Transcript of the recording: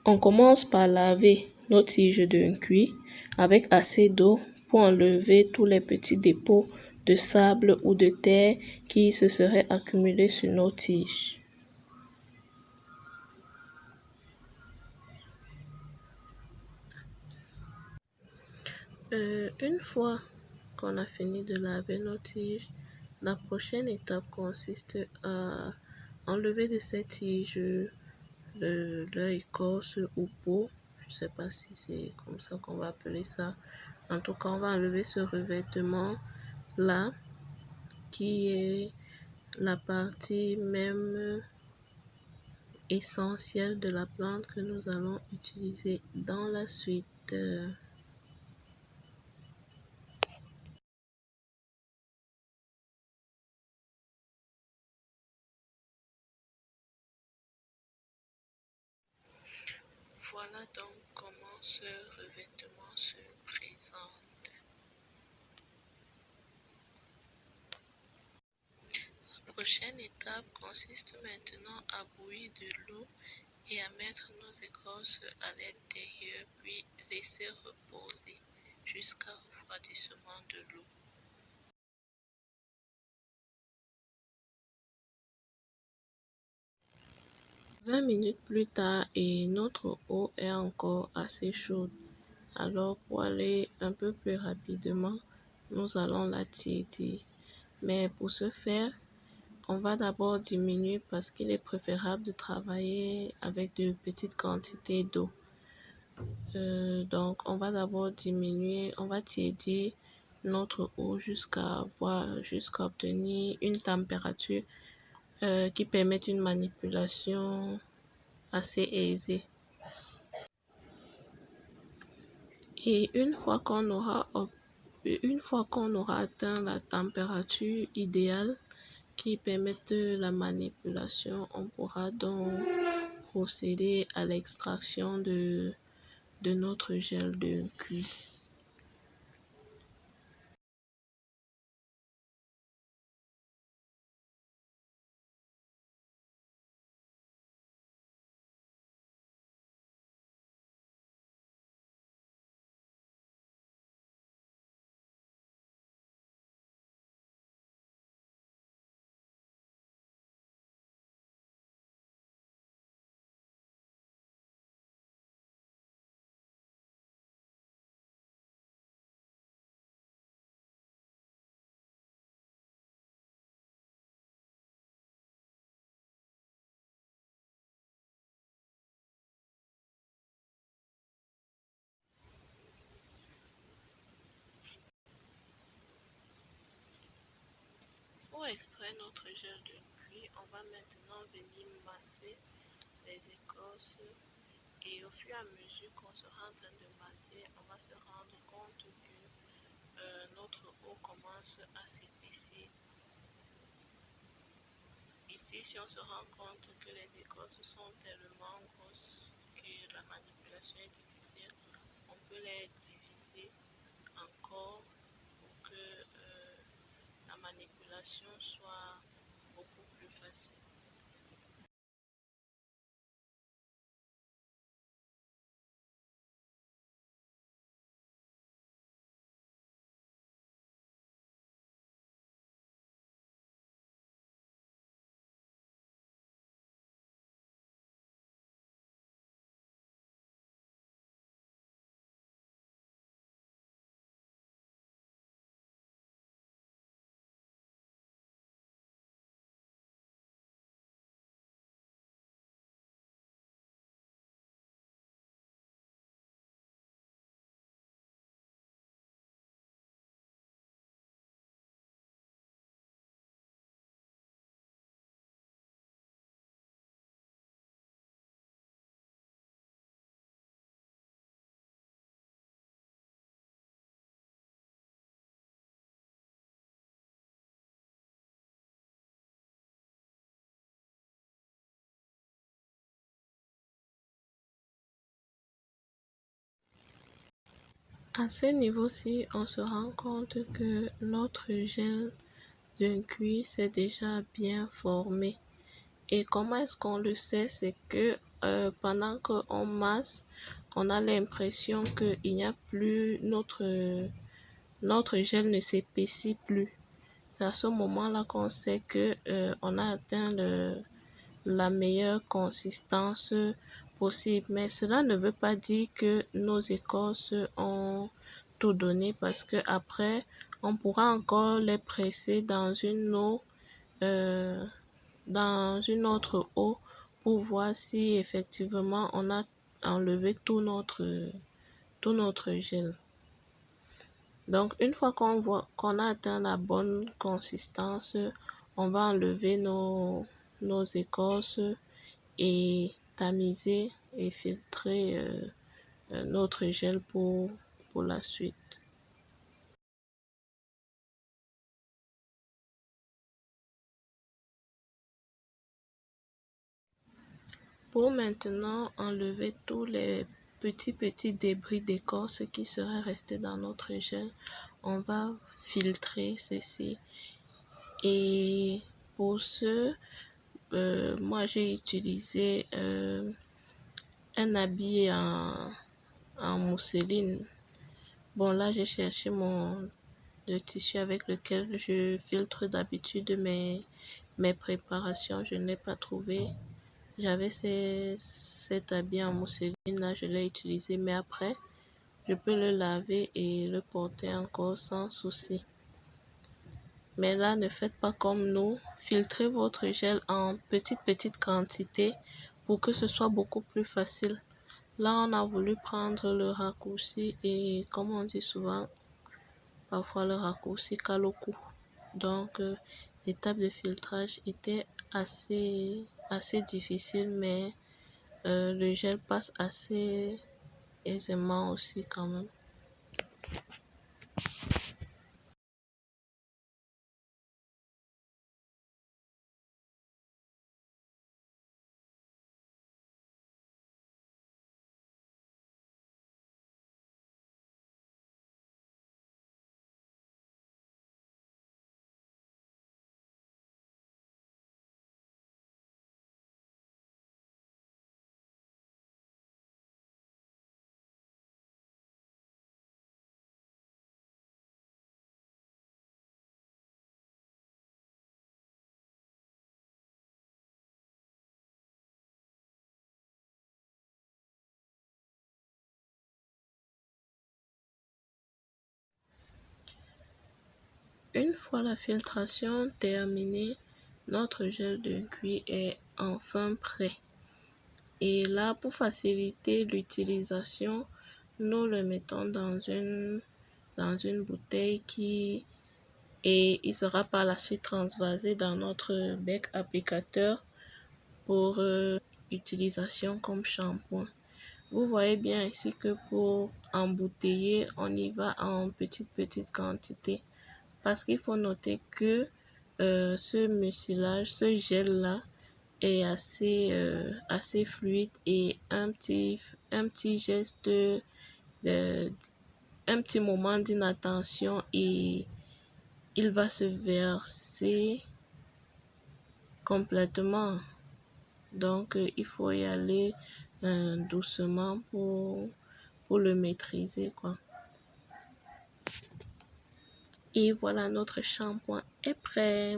On commence par laver nos tiges d'un cuir avec assez d'eau pour enlever tous les petits dépôts de sable ou de terre qui se seraient accumulés sur nos tiges. Une fois qu'on a fini de laver nos tiges, la prochaine étape consiste à enlever de ces tiges leur écorce ou peau. Je ne sais pas si c'est comme ça qu'on va appeler ça. En tout cas, on va enlever ce revêtement-là qui est la partie même essentielle de la plante que nous allons utiliser dans la suite. Voilà donc comment ce revêtement se présente. La prochaine étape consiste maintenant à bouillir de l'eau et à mettre nos écorces à l'intérieur, puis laisser reposer jusqu'à refroidissement de l'eau. 20 minutes plus tard et notre eau est encore assez chaude. Alors pour aller un peu plus rapidement, nous allons la tiédir. Mais pour ce faire, on va d'abord diminuer parce qu'il est préférable de travailler avec de petites quantités d'eau. Donc on va d'abord diminuer, on va tiédir notre eau jusqu'à obtenir une température qui permet une manipulation assez aisée. Et une fois qu'on aura atteint la température idéale qui permet la manipulation, on pourra donc procéder à l'extraction de notre gel de cuir. Pour extraire notre gel de cuir, on va maintenant venir masser les écorces et au fur et à mesure qu'on sera en train de masser, on va se rendre compte que notre eau commence à s'épaissir. Ici, si on se rend compte que les écorces sont tellement grosses que la manipulation est difficile, on peut les diviser encore pour que la manipulation soit beaucoup plus facile. À ce niveau-ci, on se rend compte que notre gel d'un cuir s'est déjà bien formé. Et comment est-ce qu'on le sait? C'est que pendant qu'on masse, on a l'impression qu'il n'y a plus, notre gel ne s'épaissit plus. C'est à ce moment-là qu'on sait que on a atteint la meilleure consistance possible. Mais cela ne veut pas dire que nos écorces ont tout donné parce que après, on pourra encore les presser dans une eau, dans une autre eau pour voir si effectivement on a enlevé tout notre gel. Donc, une fois qu'on voit qu'on a atteint la bonne consistance, on va enlever nos écorces et tamiser et filtrer notre gel pour la suite. Pour maintenant enlever tous les petits débris d'écorce qui seraient restés dans notre gel, on va filtrer ceci. Et pour ce, moi j'ai utilisé un habit en mousseline. Bon, là j'ai cherché le tissu avec lequel je filtre d'habitude mes préparations. Je ne l'ai pas trouvé. J'avais cet habit en mousseline là, je l'ai utilisé, mais après, je peux le laver et le porter encore sans souci. Mais là, ne faites pas comme nous. Filtrez votre gel en petite quantité pour que ce soit beaucoup plus facile. Là, on a voulu prendre le raccourci et comme on dit souvent, parfois le raccourci cale au cou. Donc, l'étape de filtrage était assez difficile, mais le gel passe assez aisément aussi quand même. Une fois la filtration terminée, notre gel de cuir est enfin prêt. Et là, pour faciliter l'utilisation, nous le mettons dans une bouteille et il sera par la suite transvasé dans notre bec applicateur pour utilisation comme shampoing. Vous voyez bien ici que pour embouteiller, on y va en petite quantité. Parce qu'il faut noter que ce mucilage, ce gel-là est assez fluide et un petit geste, un petit moment d'inattention et il va se verser complètement. Donc, il faut y aller doucement pour le maîtriser, quoi. Et voilà, notre shampoing est prêt.